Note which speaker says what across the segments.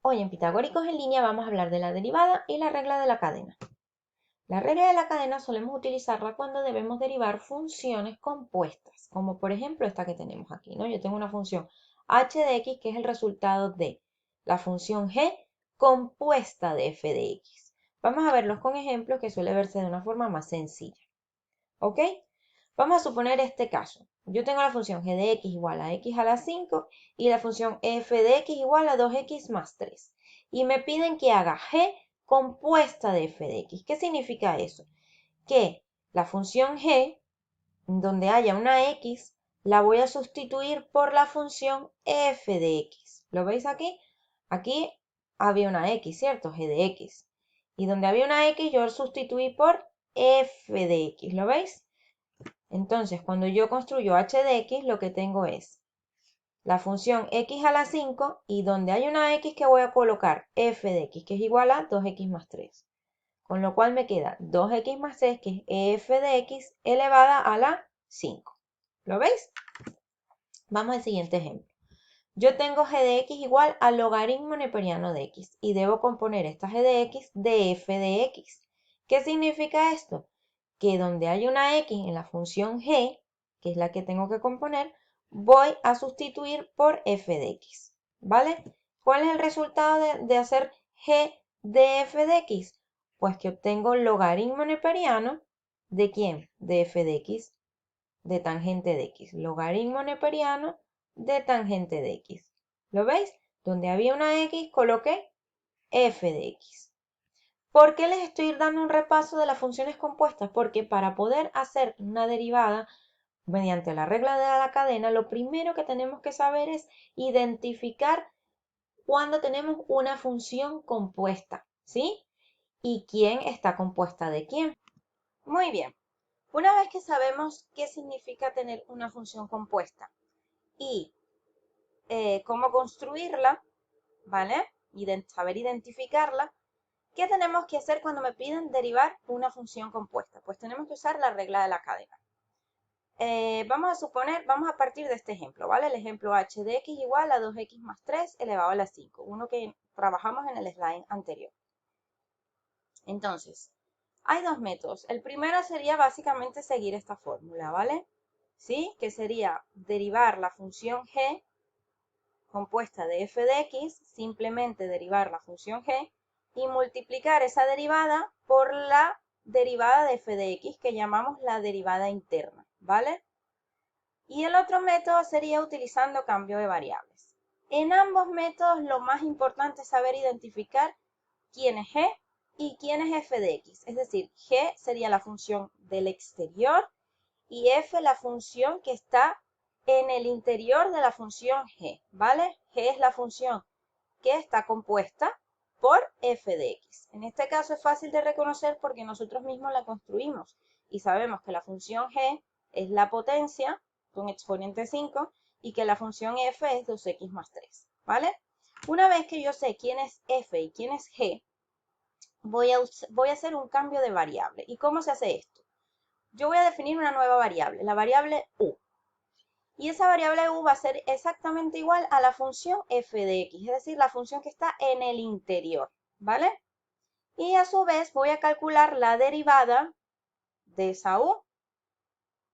Speaker 1: Hoy en Pitagóricos en línea vamos a hablar de la derivada y la regla de la cadena. La regla de la cadena solemos utilizarla cuando debemos derivar funciones compuestas, como por ejemplo esta que tenemos aquí, ¿no? Yo tengo una función h de x que es el resultado de la función g compuesta de f de x. Vamos a verlos con ejemplos que suele verse de una forma más sencilla, ¿ok? Vamos a suponer este caso. Yo tengo la función g de x igual a x a la 5 y la función f de x igual a 2x más 3. Y me piden que haga g compuesta de f de x. ¿Qué significa eso? Que la función g, donde haya una x, la voy a sustituir por la función f de x. ¿Lo veis aquí? Aquí había una x, ¿cierto? G de x. Y donde había una x, yo sustituí por f de x. ¿Lo veis? Entonces, cuando yo construyo h de x, lo que tengo es la función x a la 5 y donde hay una x que voy a colocar f de x, que es igual a 2x más 3. Con lo cual me queda 2x más 3, que es f de x elevada a la 5. ¿Lo veis? Vamos al siguiente ejemplo. Yo tengo g de x igual al logaritmo neperiano de x y debo componer esta g de x de f de x. ¿Qué significa esto? Que donde hay una x en la función g, que es la que tengo que componer, voy a sustituir por f de x, ¿vale? ¿Cuál es el resultado de hacer g de f de x? Pues que obtengo logaritmo neperiano ¿de quién? De f de x, de tangente de x. Logaritmo neperiano de tangente de x. ¿Lo veis? Donde había una x, coloqué f de x. ¿Por qué les estoy dando un repaso de las funciones compuestas? Porque para poder hacer una derivada mediante la regla de la cadena, lo primero que tenemos que saber es identificar cuando tenemos una función compuesta, ¿sí? ¿Y quién está compuesta de quién? Muy bien. Una vez que sabemos qué significa tener una función compuesta y cómo construirla, ¿vale? Y saber identificarla, ¿qué tenemos que hacer cuando me piden derivar una función compuesta? Pues tenemos que usar la regla de la cadena. Vamos a partir de este ejemplo, ¿vale? El ejemplo h de x igual a 2x más 3 elevado a la 5, uno que trabajamos en el slide anterior. Entonces, hay dos métodos. El primero sería básicamente seguir esta fórmula, ¿vale? ¿Sí? Que sería derivar la función g compuesta de f de x, simplemente derivar la función g y multiplicar esa derivada por la derivada de f de x que llamamos la derivada interna, ¿vale? Y el otro método sería utilizando cambio de variables. En ambos métodos lo más importante es saber identificar quién es g y quién es f de x. Es decir, g sería la función del exterior y f la función que está en el interior de la función g, ¿vale? G es la función que está compuesta por f de x. En este caso es fácil de reconocer porque nosotros mismos la construimos y sabemos que la función g es la potencia con exponente 5 y que la función f es 2x más 3, ¿vale? Una vez que yo sé quién es f y quién es g, voy a hacer un cambio de variable. ¿Y cómo se hace esto? Yo voy a definir una nueva variable, la variable u. Y esa variable u va a ser exactamente igual a la función f de x, es decir, la función que está en el interior, ¿vale? Y a su vez voy a calcular la derivada de esa u,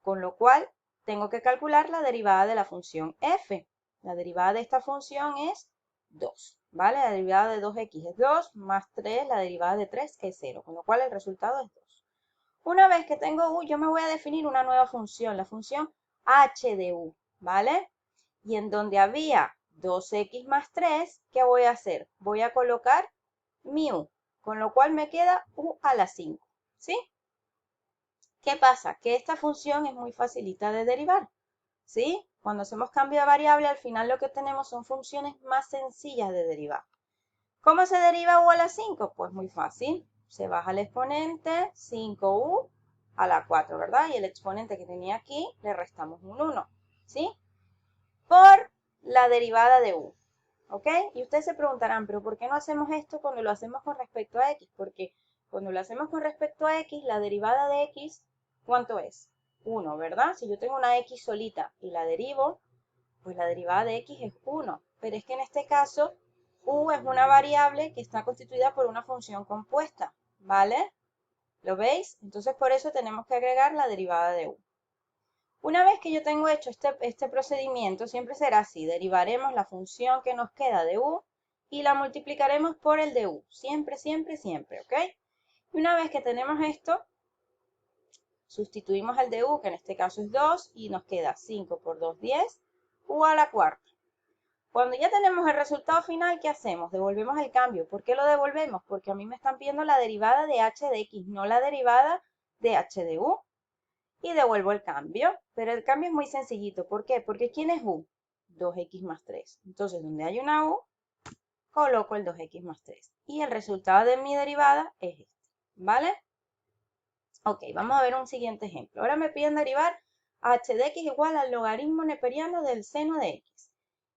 Speaker 1: con lo cual tengo que calcular la derivada de la función f. La derivada de esta función es 2, ¿vale? La derivada de 2x es 2, más 3, la derivada de 3 es 0, con lo cual el resultado es 2. Una vez que tengo u, yo me voy a definir una nueva función, la función h de u, ¿vale? Y en donde había 2x más 3, ¿qué voy a hacer? Voy a colocar mi u, con lo cual me queda u a la 5, ¿sí? ¿Qué pasa? Que esta función es muy facilita de derivar, ¿sí? Cuando hacemos cambio de variable, al final lo que tenemos son funciones más sencillas de derivar. ¿Cómo se deriva u a la 5? Pues muy fácil. Se baja el exponente, 5u a la 4, ¿verdad? Y el exponente que tenía aquí le restamos un 1, ¿sí? Por la derivada de u, ¿ok? Y ustedes se preguntarán, ¿pero por qué no hacemos esto cuando lo hacemos con respecto a x? Porque cuando lo hacemos con respecto a x, la derivada de x, ¿cuánto es? 1, ¿verdad? Si yo tengo una x solita y la derivo, pues la derivada de x es 1. Pero es que en este caso U es una variable que está constituida por una función compuesta, ¿vale? ¿Lo veis? Entonces por eso tenemos que agregar la derivada de U. Una vez que yo tengo hecho este procedimiento, siempre será así. Derivaremos la función que nos queda de U y la multiplicaremos por el de U. Siempre, siempre, siempre, ¿ok? Y una vez que tenemos esto, sustituimos el de U, que en este caso es 2, y nos queda 5 por 2, 10, U a la cuarta. Cuando ya tenemos el resultado final, ¿qué hacemos? Devolvemos el cambio. ¿Por qué lo devolvemos? Porque a mí me están pidiendo la derivada de h de x, no la derivada de h de u. Y devuelvo el cambio. Pero el cambio es muy sencillito. ¿Por qué? Porque ¿quién es u? 2x más 3. Entonces, donde hay una u, coloco el 2x más 3. Y el resultado de mi derivada es este. ¿Vale? Ok, vamos a ver un siguiente ejemplo. Ahora me piden derivar h de x igual al logaritmo neperiano del seno de x.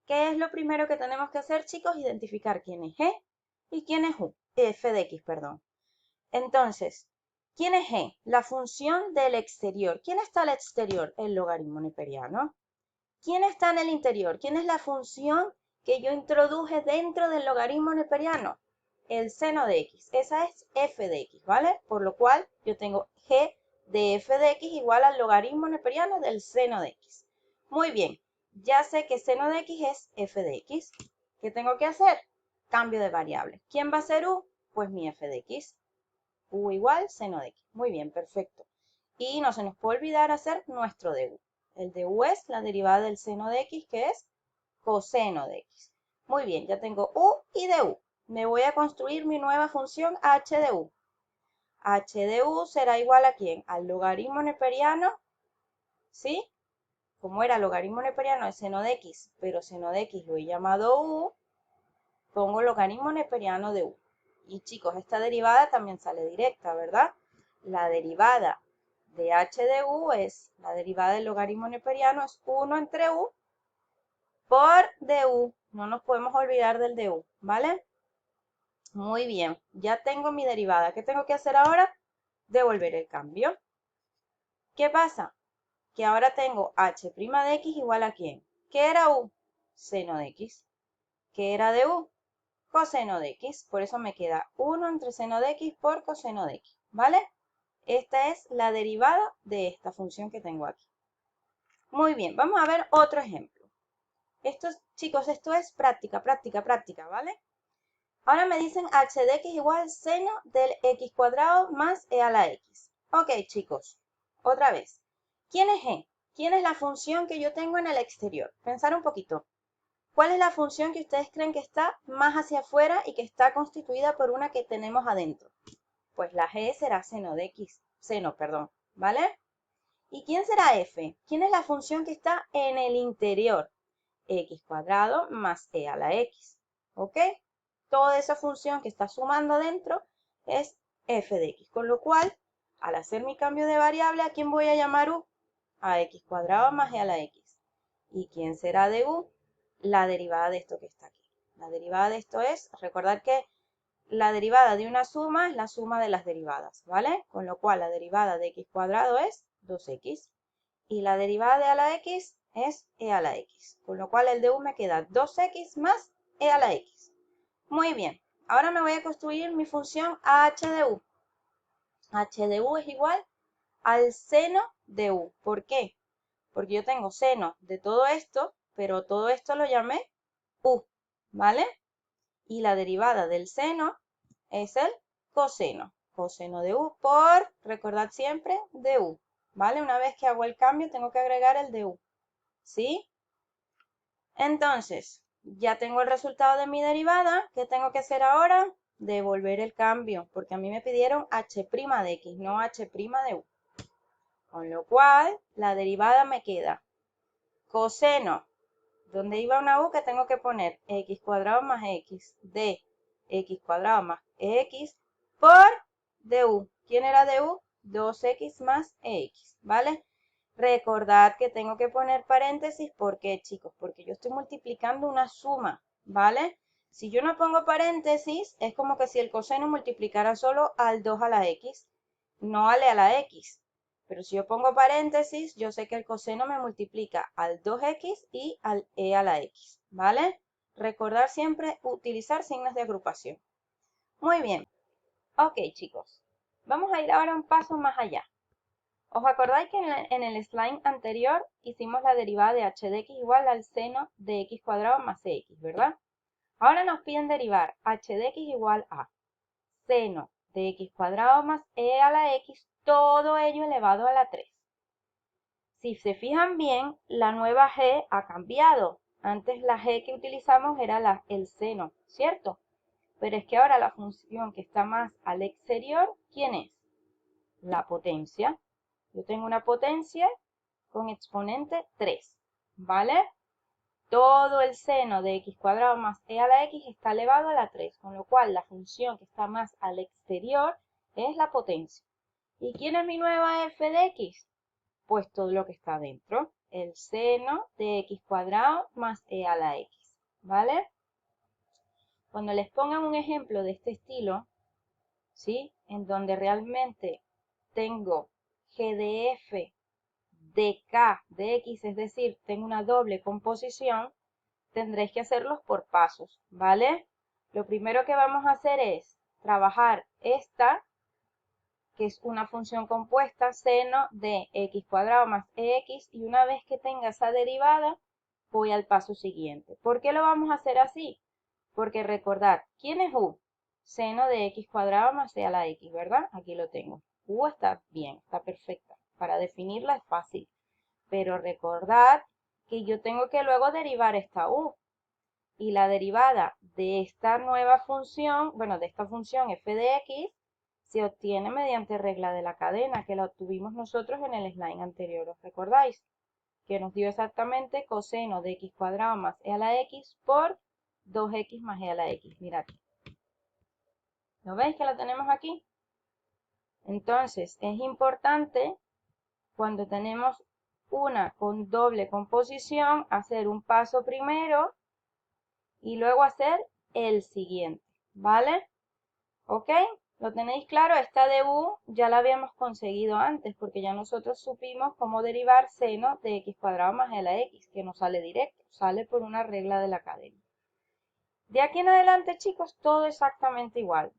Speaker 1: ¿Qué es lo primero que tenemos que hacer, chicos? Identificar quién es g y quién es u, f de x, perdón. Entonces, ¿quién es g? La función del exterior. ¿Quién está al exterior? El logaritmo neperiano. ¿Quién está en el interior? ¿Quién es la función que yo introduje dentro del logaritmo neperiano? El seno de x. Esa es f de x, ¿vale? Por lo cual yo tengo g de f de x igual al logaritmo neperiano del seno de x. Muy bien, ya sé que seno de x es f de x. ¿Qué tengo que hacer? Cambio de variable. ¿Quién va a ser u? Pues mi f de x. U igual seno de x. Muy bien, perfecto. Y no se nos puede olvidar hacer nuestro de u. El de u es la derivada del seno de x, que es coseno de x. Muy bien, ya tengo u y de u. Me voy a construir mi nueva función h de u. H de u será igual a ¿quién? Al logaritmo neperiano, ¿sí? Como era logaritmo neperiano de seno de x, pero seno de x lo he llamado u, pongo logaritmo neperiano de u. Y chicos, esta derivada también sale directa, ¿verdad? La derivada de h de u es, la derivada del logaritmo neperiano es 1 entre u por du. No nos podemos olvidar del du, ¿vale? Muy bien, ya tengo mi derivada. ¿Qué tengo que hacer ahora? Devolver el cambio. ¿Qué pasa? Que ahora tengo h' de x igual a ¿quién? ¿Qué era u? Seno de x. ¿Qué era de u? Coseno de x. Por eso me queda 1 entre seno de x por coseno de x, ¿vale? Esta es la derivada de esta función que tengo aquí. Muy bien, vamos a ver otro ejemplo. Chicos, esto es práctica, práctica, práctica, ¿vale? Ahora me dicen h de x igual seno del x cuadrado más e a la x. Ok, chicos, otra vez. ¿Quién es g? ¿Quién es la función que yo tengo en el exterior? Pensar un poquito. ¿Cuál es la función que ustedes creen que está más hacia afuera y que está constituida por una que tenemos adentro? Pues la g será seno de x, perdón, ¿vale? ¿Y quién será f? ¿Quién es la función que está en el interior? X cuadrado más e a la x, ¿ok? Toda esa función que está sumando dentro es f de x, con lo cual, al hacer mi cambio de variable, ¿a quién voy a llamar u? A x cuadrado más e a la x. ¿Y quién será de u? La derivada de esto que está aquí. La derivada de esto es, recordad que la derivada de una suma es la suma de las derivadas, ¿vale? Con lo cual la derivada de x cuadrado es 2x. Y la derivada de a la x es e a la x. Con lo cual el de u me queda 2x más e a la x. Muy bien. Ahora me voy a construir mi función h de u. H de u es igual al seno de u. ¿Por qué? Porque yo tengo seno de todo esto, pero todo esto lo llamé u, ¿vale? Y la derivada del seno es el coseno. Coseno de u por, recordad siempre, de u, ¿vale? Una vez que hago el cambio tengo que agregar el de u, ¿sí? Entonces, ya tengo el resultado de mi derivada. ¿Qué tengo que hacer ahora? Devolver el cambio, porque a mí me pidieron h' de x, no h' de u. Con lo cual, la derivada me queda coseno, donde iba una u que tengo que poner x cuadrado más x de x cuadrado más x por du. ¿Quién era du? 2x más x, ¿vale? Recordad que tengo que poner paréntesis. ¿Por qué, chicos? Porque yo estoy multiplicando una suma, ¿vale? Si yo no pongo paréntesis, es como que si el coseno multiplicara solo al 2 a la x, no al e a la x. Pero si yo pongo paréntesis, yo sé que el coseno me multiplica al 2x y al e a la x, ¿vale?
Speaker 2: Recordar siempre utilizar signos de agrupación. Muy bien. Ok, chicos. Vamos a ir ahora un paso más allá. ¿Os acordáis que en el slide anterior hicimos la derivada de h de x igual al seno de x cuadrado más cx, ¿verdad? Ahora nos piden derivar h de x igual a seno de x cuadrado más e a la x, todo ello elevado a la 3. Si se fijan bien, la nueva g ha cambiado. Antes la g que utilizamos era el seno, ¿cierto? Pero es que ahora la función que está más al exterior, ¿quién es? La potencia. Yo tengo una potencia con exponente 3, ¿vale? Todo el seno de x cuadrado más e a la x está elevado a la 3, con lo cual la función que está más al exterior es la potencia. ¿Y quién es mi nueva f de x? Pues todo lo que está dentro, el seno de x cuadrado más e a la x, ¿vale? Cuando les pongan un ejemplo de este estilo, ¿sí? En donde realmente tengo g de f de k de x, es decir, tengo una doble composición, tendréis que hacerlos por pasos, ¿vale? Lo primero que vamos a hacer es trabajar esta, que es una función compuesta, seno de x cuadrado más ex, y una vez que tenga esa derivada, voy al paso siguiente. ¿Por qué lo vamos a hacer así? Porque recordad, ¿quién es u? Seno de x cuadrado más e a la x, ¿verdad? Aquí lo tengo. U está bien, está perfecta. Para definirla es fácil. Pero recordad que yo tengo que luego derivar esta u. Y la derivada de esta nueva función, bueno, de esta función f de x, se obtiene mediante regla de la cadena, que la obtuvimos nosotros en el slide anterior, ¿os recordáis? Que nos dio exactamente coseno de x cuadrado más e a la x por 2x más e a la x. Mirad. ¿Lo veis que la tenemos aquí? Entonces, es importante, cuando tenemos una con doble composición, hacer un paso primero y luego hacer el siguiente, ¿vale? ¿Ok? ¿Lo tenéis claro? Esta de u ya la habíamos conseguido antes, porque ya nosotros supimos cómo derivar seno de x cuadrado más e a la x, que no sale directo, sale por una regla de la cadena. De aquí en adelante, chicos, todo exactamente igual.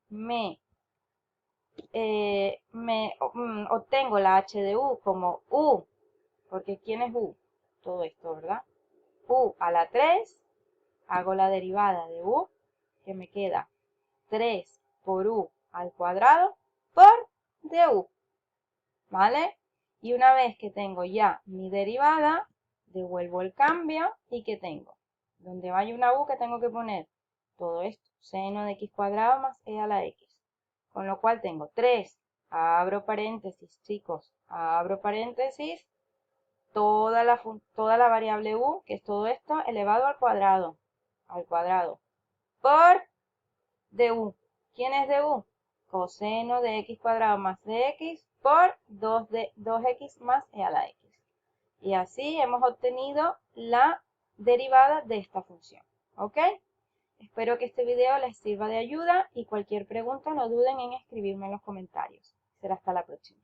Speaker 2: Obtengo la h de u como u, porque ¿quién es u? Todo esto, ¿verdad? U a la 3, hago la derivada de u, que me queda 3 por u al cuadrado por du, ¿vale? Y una vez que tengo ya mi derivada, devuelvo el cambio y ¿qué tengo? Donde vaya una u, que tengo que poner todo esto, seno de x cuadrado más e a la x. Con lo cual tengo 3, abro paréntesis, chicos, abro paréntesis, toda la variable u, que es todo esto, elevado al cuadrado, por du. ¿Quién es du? Coseno de x cuadrado más dx por 2x más e a la x. Y así hemos obtenido la derivada de esta función. ¿Ok? Espero que este video les sirva de ayuda y cualquier pregunta no duden en escribirme en los comentarios. Será hasta la próxima.